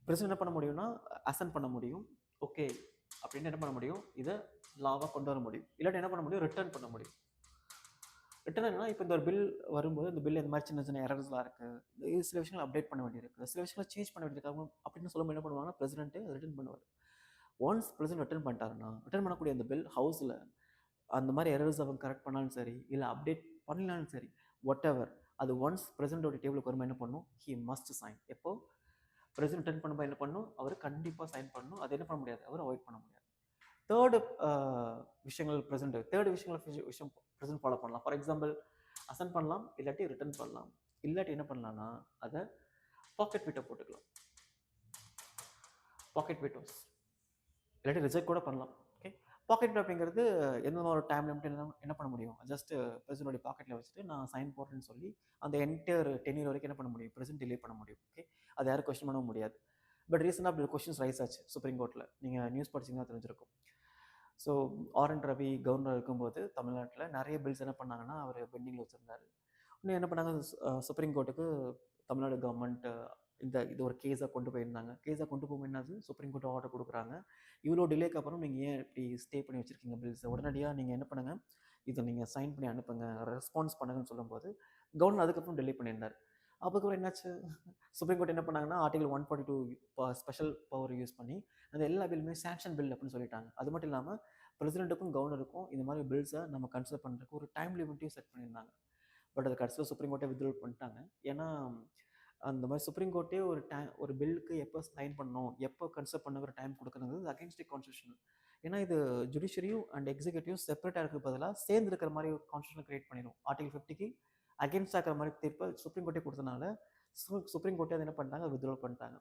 President என்ன பண்ண முடியும்னா அசென்ட் பண்ண முடியும், ஓகே அப்படின்னு என்ன பண்ண முடியும், இதை லாவாக கொண்டு வர முடியும். இல்லாட்டி என்ன பண்ண முடியும், ரிட்டர்ன் பண்ண முடியும். ரிட்டர்ன் என்னன்னா, இப்போ இந்த ஒரு பில் வரும்போது இந்த பில் இந்த மாதிரி சின்ன சின்ன எரர்ஸ்லாம் இருக்குது, சில விஷயங்கள் அப்டேட் பண்ண வேண்டியிருக்கு, சில விஷயங்களை சேஞ்ச் பண்ண வேண்டியிருக்காங்க அப்படின்னு சொல்லும்போது என்ன பண்ணுவாங்கன்னா பிரசிடென்ட்டு ரிட்டர்ன் பண்ணுவார். ஒன்ஸ் பிரசிடென்ட் ரிட்டர்ன் பண்ணிட்டாருன்னா, ரிட்டர்ன் பண்ணக்கூடிய அந்த பில் ஹவுஸில் அந்த மாதிரி எரர்ஸ் அவங்க கரெக்ட் பண்ணாலும் சரி, இல்லை அப்டேட் பண்ணலாலும் சரி, வாட் எவர், அது ஒன்ஸ் பிரசிடென்ட்டோட டேபிளுக்கு வரும்போது என்ன பண்ணணும், ஹி மஸ்ட் சைன். எப்போ பிரசிடென்ட் ரிட்டர்ன் பண்ணும்போது என்ன பண்ணணும், அவர் கண்டிப்பாக சைன் பண்ணணும். அது என்ன பண்ண முடியாது, அவர் அவாய்ட் பண்ண முடியாது. தேர்டு விஷயங்கள் விஷயம் பிரசன்ட் ஃபாலோ பண்ணலாம். ஃபார் எக்ஸாம்பிள் அசென்ட் பண்ணலாம், இல்லாட்டி ரிட்டர்ன் பண்ணலாம், இல்லாட்டி என்ன பண்ணலாம்னா அதை பாக்கெட் வீட்டோ போட்டுக்கலாம். பாக்கெட் வீட்டோஸ் இல்லாட்டி ரிஜெக்ட் கூட பண்ணலாம். ஓகே, பாக்கெட் அப்படிங்கிறது எந்த ஒரு டைம் லிமிட் என்ன பண்ண முடியும், ஜஸ்ட் பிரசிடென்டோட பாக்கெட்டில் வச்சுட்டு நான் சைன் போடுறேன்னு சொல்லி அந்த என்டையர் 10 இயர் வரைக்கும் என்ன பண்ண முடியும், பிரசிடென்ட் டிலே பண்ண முடியும். ஓகே, அது யாரும் கொஸ்டின் பண்ண முடியாது. பட் ரீசெண்டாக அப்படி கொஸ்டின்ஸ் ரைஸ் ஆச்சு சுப்ரீம் கோர்ட்டில். நீங்கள் நியூஸ் படிச்சிங்கன்னா தெரிஞ்சிருக்கும். So R. N.. ரவி கவர்னர் இருக்கும்போது தமிழ்நாட்டில் நிறைய பில்ஸ் என்ன பண்ணாங்கன்னா அவர் பெண்டிங்கில் வச்சுருந்தாரு. இன்னும் என்ன பண்ணாங்க, சுப்ரீம் கோர்ட்டுக்கு தமிழ்நாடு கவர்மெண்ட் இது ஒரு கேஸாக கொண்டு போயிருந்தாங்க. கேஸாக கொண்டு போகும்போது என்னது, சுப்ரீம் கோர்ட் ஆர்டர் கொடுக்குறாங்க, இவ்வளோ டிலேக்கு அப்புறம் நீங்கள் ஏன் இப்படி ஸ்டே பண்ணி வச்சுருக்கீங்க பில்ஸை, உடனடியாக நீங்கள் என்ன பண்ணுங்கள், இதை நீங்கள் சைன் பண்ணி அனுப்புங்க, ரெஸ்பான்ஸ் பண்ணுங்கன்னு சொல்லும்போது கவர்னர் அதுக்கப்புறம் டிலே பண்ணியிருந்தார். அதுக்கப்புறம் என்னாச்சு, சுப்ரீம் கோர்ட் என்ன பண்ணாங்கன்னா ஆர்டிகல் 142 ஸ்பெஷல் பவர் யூஸ் பண்ணி அந்த எல்லா பில்லுமே சாங்ஷன் பில் அப்படின்னு சொல்லிட்டாங்க. அது மட்டும் இல்லாமல் பிரசிடென்ட்டுக்கும் கவர்னருக்கும் இந்த மாதிரி பில்ஸை நம்ம கன்சிடர் பண்ணுறதுக்கு ஒரு டைம் லிமிட்டையும் செட் பண்ணியிருந்தாங்க. பட் அது கடைசியில் சுப்ரீம் கோர்ட்டே வித்ட்ரா பண்ணிட்டாங்க. ஏன்னா அந்த மாதிரி சுப்ரீம் கோர்ட்டே ஒரு பில்லுக்கு எப்போ சைன் பண்ணணும், எப்போ கன்சிடர் பண்ணுங்கிற டைம் கொடுக்குறது அகைன்ஸ்ட் கான்ஸ்டியூஷன். ஏன்னா இது ஜுடிஷியரியும் அண்ட் எக்ஸிகூட்டிவும் செப்பரேட்டாக இருக்கிற பதிலாக சேர்ந்து இருக்கிற மாதிரி ஒரு கான்ஸ்டியூஷன் கிரியேட் பண்ணிடும். ஆர்டிகல் 50க்கு அகேன்ஸ்டாக இருக்கிற மாதிரி தீர்ப்பை சுப்ரீம் கோர்ட்டே கொடுத்தனால சுப்ரீம் கோர்ட்டே அதை என்ன பண்ணிட்டாங்க, வித்ட்ரா பண்ணிட்டாங்க.